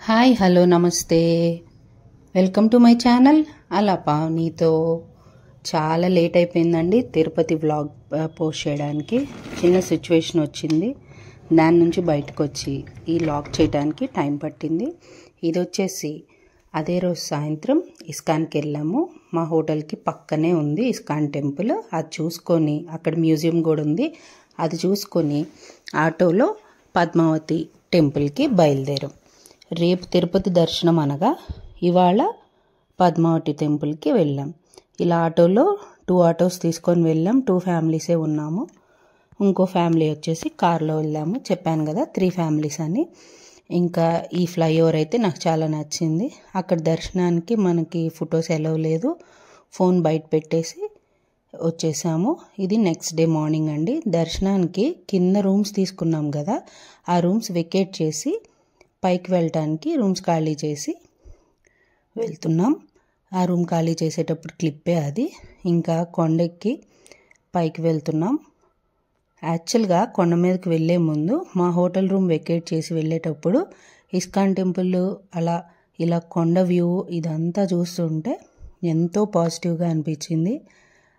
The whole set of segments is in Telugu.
హాయ్ హలో నమస్తే వెల్కమ్ టు మై ఛానల్ అలా పావనీతో. చాలా లేట్ అయిపోయిందండి తిరుపతి వ్లాగ్ పోస్ట్ చేయడానికి. చిన్న సిచ్యువేషన్ వచ్చింది, దాని నుంచి బయటకు వచ్చి ఈ వ్లాగ్ చేయడానికి టైం పట్టింది. ఇది వచ్చేసి అదే రోజు సాయంత్రం ఇస్కాన్కి వెళ్ళాము. మా హోటల్కి పక్కనే ఉంది ఇస్కాన్ టెంపుల్. అది చూసుకొని అక్కడ మ్యూజియం కూడా ఉంది, అది చూసుకొని ఆటోలో పద్మావతి టెంపుల్కి బయలుదేరాం. రేపు తిరుపతి దర్శనం అనగా ఇవాళ పద్మావతి టెంపుల్కి వెళ్ళాం. ఇలా ఆటోలో 2 ఆటోస్ తీసుకొని వెళ్ళాం. 2 ఫ్యామిలీసే ఉన్నాము. ఇంకో ఫ్యామిలీ వచ్చేసి కార్లో వెళ్ళాము. చెప్పాను కదా 3 ఫ్యామిలీస్ అని. ఇంకా ఈ ఫ్లైఓవర్ అయితే నాకు చాలా నచ్చింది. అక్కడ దర్శనానికి మనకి ఫొటోస్ అలౌ లేదు, ఫోన్ బయట పెట్టేసి వచ్చేసాము. ఇది నెక్స్ట్ డే మార్నింగ్ అండి. దర్శనానికి కింద రూమ్స్ తీసుకున్నాం కదా, ఆ రూమ్స్ వెకేట్ చేసి పైకి వెళ్ళటానికి రూమ్స్ ఖాళీ చేసి వెళ్తున్నాం. ఆ రూమ్ ఖాళీ చేసేటప్పుడు క్లిప్పే అది. ఇంకా కొండెక్కి పైకి వెళ్తున్నాం. యాక్చువల్గా కొండ మీదకి వెళ్ళే ముందు మా హోటల్ రూమ్ వెకేట్ చేసి వెళ్ళేటప్పుడు ఇస్కాన్ టెంపుల్ అలా ఇలా కొండ వ్యూ ఇదంతా చూస్తుంటే ఎంతో పాజిటివ్గా అనిపించింది.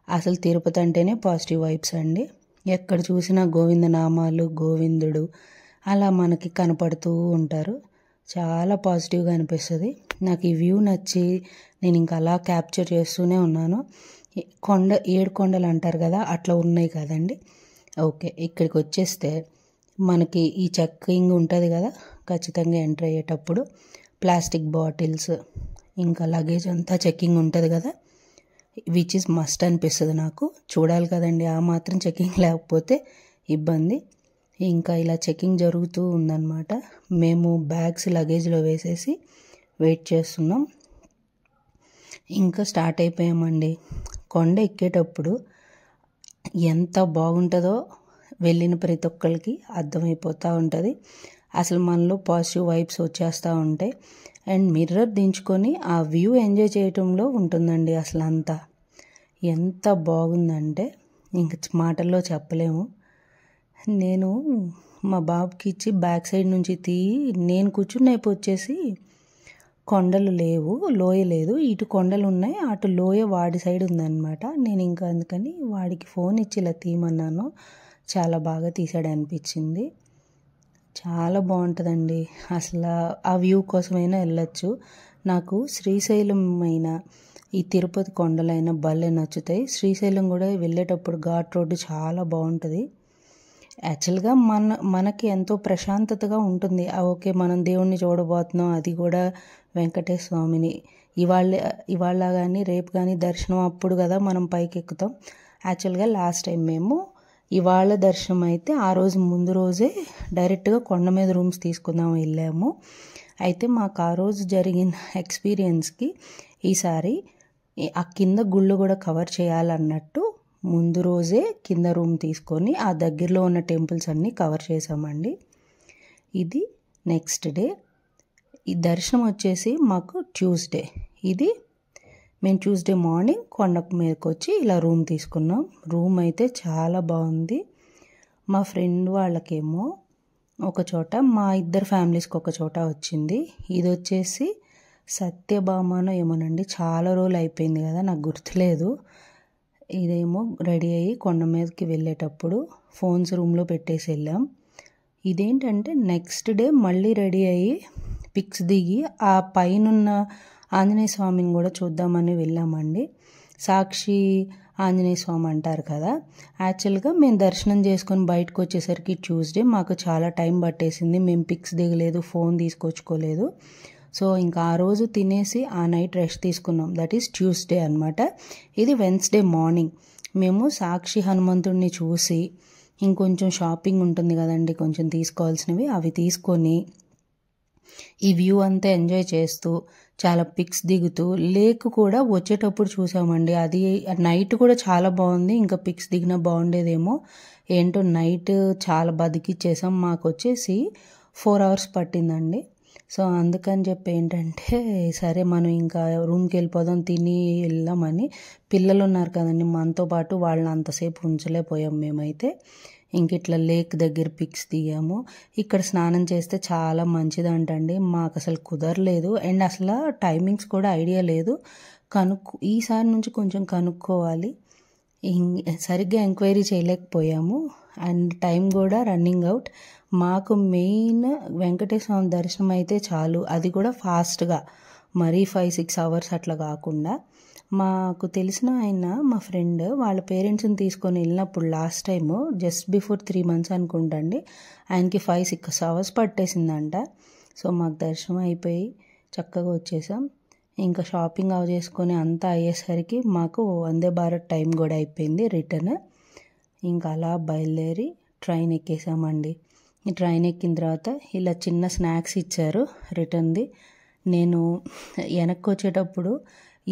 అసలు తిరుపతి అంటేనే పాజిటివ్ వైబ్స్ అండి. ఎక్కడ చూసినా గోవింద నామాలు, గోవిందుడు అలా మనకి కనపడుతూ ఉంటారు. చాలా పాజిటివ్గా అనిపిస్తుంది. నాకు ఈ వ్యూ నచ్చి నేను ఇంకా అలా క్యాప్చర్ చేస్తూనే ఉన్నాను. 7 కొండలు అంటారు కదా, అట్లా ఉన్నాయి కదండి. ఓకే, ఇక్కడికి వచ్చేస్తే మనకి ఈ చెక్కింగ్ ఉంటుంది కదా, ఖచ్చితంగా ఎంటర్ అయ్యేటప్పుడు ప్లాస్టిక్ బాటిల్స్ ఇంకా లగేజ్ అంతా చెక్కింగ్ ఉంటుంది కదా, విచ్ ఇస్ మస్ట్ అనిపిస్తుంది నాకు. చూడాలి కదండి, ఆ మాత్రం చెక్కింగ్ లేకపోతే ఇబ్బంది. ఇంకా ఇలా చెక్కింగ్ జరుగుతూ ఉందన్నమాట. మేము బ్యాగ్స్ లగేజ్లో వేసేసి వెయిట్ చేస్తున్నాం. ఇంకా స్టార్ట్ అయిపోయామండి. కొండ ఎక్కేటప్పుడు ఎంత బాగుంటుందో వెళ్ళిన ప్రతి ఒక్కరికి అర్థమైపోతూ ఉంటుంది. అసలు మనలో పాజిటివ్ వైబ్స్ వచ్చేస్తూ ఉంటాయి. అండ్ మిర్రర్ దించుకొని ఆ వ్యూ ఎంజాయ్ చేయటంలో ఉంటుందండి. అసలు అంతా ఎంత బాగుందంటే ఇంక మాటల్లో చెప్పలేము. నేను మా బాబుకి ఇచ్చి బ్యాక్ సైడ్ నుంచి నేను కూర్చున్న వైపు వచ్చేసి కొండలు లేవు, లోయ లేదు. ఇటు కొండలు ఉన్నాయి, అటు లోయ వాడి సైడ్ ఉందన్నమాట. నేను ఇంకా అందుకని వాడికి ఫోన్ ఇచ్చి ఇలా తీయమన్నాను. చాలా బాగా తీసాడు అనిపించింది. చాలా బాగుంటుందండి. అసలు ఆ వ్యూ కోసమైనా వెళ్ళొచ్చు. నాకు శ్రీశైలం అయినా ఈ తిరుపతి కొండలైనా భలే నచ్చుతాయి. శ్రీశైలం కూడా వెళ్ళేటప్పుడు ఘాట్ రోడ్డు చాలా బాగుంటుంది. యాక్చువల్గా మనకి ఎంతో ప్రశాంతతగా ఉంటుంది. ఓకే, మనం దేవుణ్ణి చూడబోతున్నాం, అది కూడా వెంకటేశ్వర స్వామిని. ఇవాళ కానీ రేపు కానీ దర్శనం అప్పుడు కదా మనం పైకి ఎక్కుతాం. యాక్చువల్గా లాస్ట్ టైం మేము ఇవాళ దర్శనం అయితే ఆ రోజు ముందు రోజే డైరెక్ట్గా కొండ మీద రూమ్స్ తీసుకుందాం వెళ్ళాము. అయితే మాకు ఆ రోజు జరిగిన ఎక్స్పీరియన్స్కి ఈసారి ఆ కింద గుళ్ళు కూడా కవర్ చేయాలన్నట్టు ముందు రోజే కింద రూమ్ తీసుకొని ఆ దగ్గరలో ఉన్న టెంపుల్స్ అన్నీ కవర్ చేసామండి. ఇది నెక్స్ట్ డే. ఈ దర్శనం వచ్చేసి మాకు ట్యూస్డే. ఇది మేము ట్యూస్డే మార్నింగ్ కొండకు మీదకి వచ్చి ఇలా రూమ్ తీసుకున్నాం. రూమ్ అయితే చాలా బాగుంది. మా ఫ్రెండ్ వాళ్ళకేమో ఒక చోట, మా ఇద్దరు ఫ్యామిలీస్కి ఒక చోట వచ్చింది. ఇది వచ్చేసి సత్యభామనో ఏమోనండి, చాలా రోజులు అయిపోయింది కదా, నాకు గుర్తులేదు. ఇదేమో రెడీ అయ్యి కొండ మీదకి వెళ్ళేటప్పుడు ఫోన్స్ రూమ్లో పెట్టేసి వెళ్ళాం. ఇదేంటంటే నెక్స్ట్ డే మళ్ళీ రెడీ అయ్యి పిక్స్ దిగి ఆ పైనున్న ఆంజనేయ స్వామిని కూడా చూద్దామని వెళ్ళామండి. సాక్షి ఆంజనేయ స్వామి అంటారు కదా. యాక్చువల్గా మేము దర్శనం చేసుకొని బయటకు వచ్చేసరికి ట్యూస్డే. మాకు చాలా టైం పట్టేసింది. మేము పిక్స్ దిగలేదు, ఫోన్ తీసుకొచ్చుకోలేదు. సో ఇంకా ఆ రోజు తినేసి ఆ నైట్ రెస్ట్ తీసుకున్నాం. దట్ ఈస్ ట్యూస్డే అనమాట. ఇది వెన్స్డే మార్నింగ్ మేము సాక్షి హనుమంతుడిని చూసి ఇంకొంచెం షాపింగ్ ఉంటుంది కదండి, కొంచెం తీసుకోవాల్సినవి అవి తీసుకొని ఈ వ్యూ అంతా ఎంజాయ్ చేస్తూ చాలా పిక్స్ దిగుతూ లేక్ కూడా వచ్చేటప్పుడు చూసామండి. అది నైట్ కూడా చాలా బాగుంది. ఇంకా పిక్స్ దిగినా బాగుండేదేమో, ఏంటో నైట్ చాలా బతికిచ్చేసాం. మాకు వచ్చేసి 4 hours పట్టిందండి. సో అందుకని చెప్పి ఏంటంటే సరే మనం ఇంకా రూమ్కి వెళ్ళిపోదాం, తిని వెళ్దామని. పిల్లలు ఉన్నారు కదండి మనతో పాటు, వాళ్ళని అంతసేపు ఉంచలేకపోయాం మేమైతే. ఇంక ఇట్లా లేక్ దగ్గర పిక్స్ దిగాము. ఇక్కడ స్నానం చేస్తే చాలా మంచిదంటండి. మాకు అసలు కుదరలేదు అండ్ అసలు టైమింగ్స్ కూడా ఐడియా లేదు. ఈసారి నుంచి కొంచెం కనుక్కోవాలి. సరిగ్గా ఎంక్వైరీ చేయలేకపోయాము అండ్ టైం కూడా రన్నింగ్ అవుట్. మాకు మెయిన్ వెంకటేశ్వర స్వామి దర్శనం అయితే చాలు, అది కూడా ఫాస్ట్గా, మరీ 5-6 అవర్స్ అట్లా కాకుండా. మాకు తెలిసిన ఆయన, మా ఫ్రెండ్ వాళ్ళ పేరెంట్స్ని తీసుకొని వెళ్ళినప్పుడు last time just before 3 months అనుకుంటండి, ఆయనకి 5-6 అవర్స్ పట్టేసిందంట. సో మాకు దర్శనం అయిపోయి చక్కగా వచ్చేసాం. ఇంకా షాపింగ్ అవి చేసుకొని అంతా అయ్యేసరికి మాకు వందే భారత్ టైం కూడా అయిపోయింది రిటర్న్. ఇంకా అలా బయలుదేరి ట్రైన్ ఎక్కేసామండి. ఈ ట్రైన్ ఎక్కిన తర్వాత ఇలా చిన్న స్నాక్స్ ఇచ్చారు రిటర్న్ది. నేను వెనక్కి వచ్చేటప్పుడు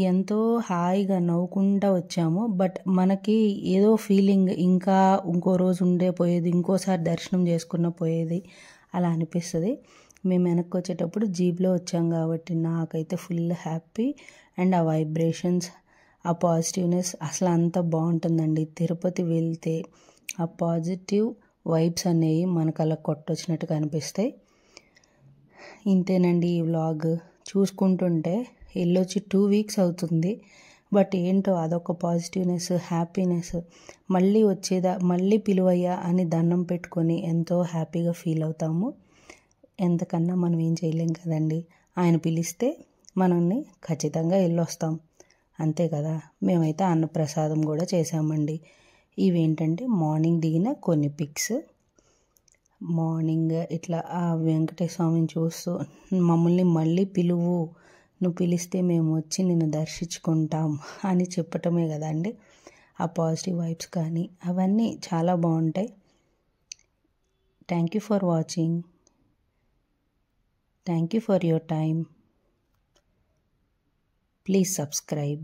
ఎంతో హాయిగా నవ్వుకుంటూ వచ్చాము. బట్ మనకి ఏదో ఫీలింగ్, ఇంకా ఇంకో రోజు ఉండే పోయేది, ఇంకోసారి దర్శనం చేసుకున్న పోయేది అలా అనిపిస్తుంది. మేము వెనక్కి వచ్చేటప్పుడు జీప్లో వచ్చాం కాబట్టి నాకైతే ఫుల్ హ్యాపీ. అండ్ ఆ వైబ్రేషన్స్, ఆ పాజిటివ్నెస్ అసలు అంత బాగుంటుందండి. తిరుపతి వెళ్తే ఆ పాజిటివ్ వైబ్స్ అనేవి మనకు అలా కొట్టొచ్చినట్టుగా అనిపిస్తాయి. ఇంతేనండి ఈ వ్లాగ్. చూసుకుంటుంటే వెళ్ళొచ్చి 2 weeks అవుతుంది. బట్ ఏంటో అదొక పాజిటివ్నెస్, హ్యాపీనెస్. మళ్ళీ పిలువయ్యా అని దండం పెట్టుకొని ఎంతో హ్యాపీగా ఫీల్ అవుతాము. ఎంతకన్నా మనం ఏం చేయలేం కదండి. ఆయన పిలిస్తే మనల్ని ఖచ్చితంగా వెళ్ళొస్తాం, అంతే కదా. మేమైతే అన్నప్రసాదం కూడా చేసామండి. ఇవేంటంటే మార్నింగ్ దిగిన కొన్ని పిక్స్. మార్నింగ్ ఇట్లా ఆ వెంకటేశ్వర స్వామిని చూస్తూ, మమ్మల్ని మళ్ళీ పిలువు, నువ్వు పిలిస్తే మేము వచ్చి నిన్ను దర్శించుకుంటాం అని చెప్పటమే కదండి. ఆ పాజిటివ్ వైబ్స్ కానీ అవన్నీ చాలా బాగుంటాయి. Thank you for watching. Thank you for your time. Please subscribe.